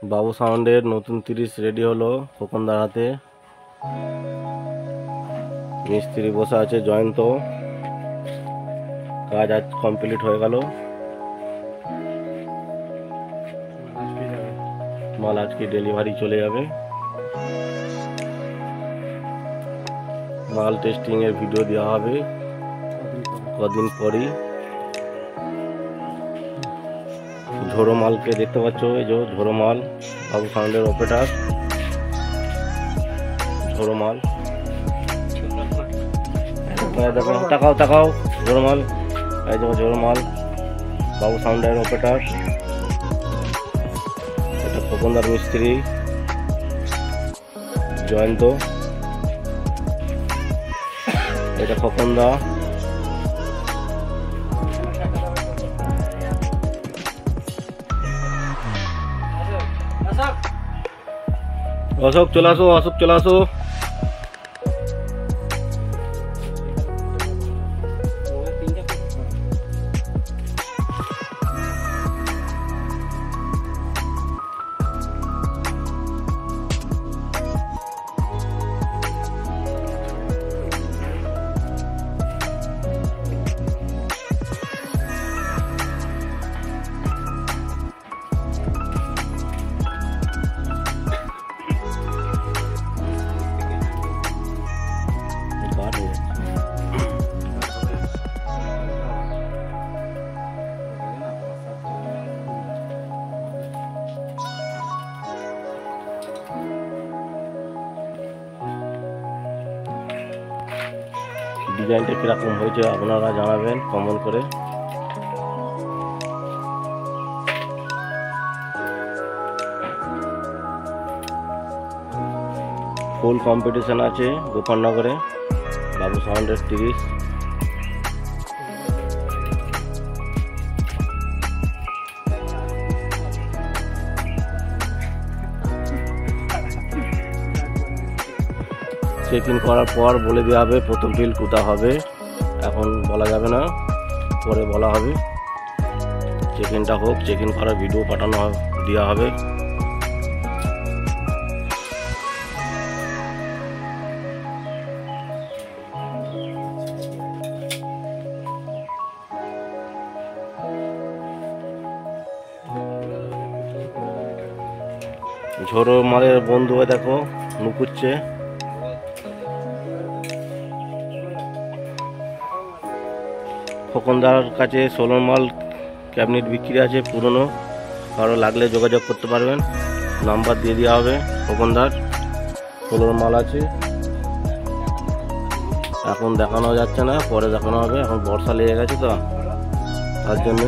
বাবু সাউন্ডের নতুন 30 রেডি হলো খোকনদার হাতে। মিস্ত্রি বসে আছে জয়ন্ত, কাজ আজ কমপ্লিট হয়ে গেল। মাল আজকে ডেলিভারি চলে যাবে। মাল টেস্টিং এর ভিডিও দেওয়া হবে কদিন পরই। ঝোড়ো মালকে দেখতে পাচ্ছ, এই যে ঝোড়ো মাল, বাবু সাউন্ডের অপারেটর। ঝোড়ো মাল দেখো, তাকাও তাকাও, ঝোড়ো মাল, এই দেখো ঝোড়ো মাল, বাবু সাউন্ডের অপারেটর। এটা খোকনদার মিস্ত্রি জয়ন্ত, এটা খোকনদা। অশোক চলে আসো, অশোক চলে আসো। ডিজাইনটা কিরকম হয়েছে আপনারা জানাবেন কমেন্ট করে। ফুল কম্পিটিশন আছে গোপালনগরে বাবু সাউন্ডের 30। চেকিং করার পর বলে দেওয়া হবে প্রথম বিল কোথা হবে, এখন বলা যাবে না, পরে বলা হবে। চেকিংটা হোক, চেকিং করার ভিডিও পাঠানো দেওয়া হবে। ঝোড়ো মালের বন্ধু হয়ে দেখো নুকুচ্ছে। খোকনদার কাছে 16 মাল ক্যাবিনেট বিক্রি আছে পুরনো, কারো লাগলে যোগাযোগ করতে পারবেন, নাম্বার দিয়ে দেওয়া হবে। খোকনদার 16 মাল আছে, এখন দেখানো যাচ্ছে না, পরে দেখানো হবে। এখন বর্ষা লেগে গেছে তো, তার জন্য।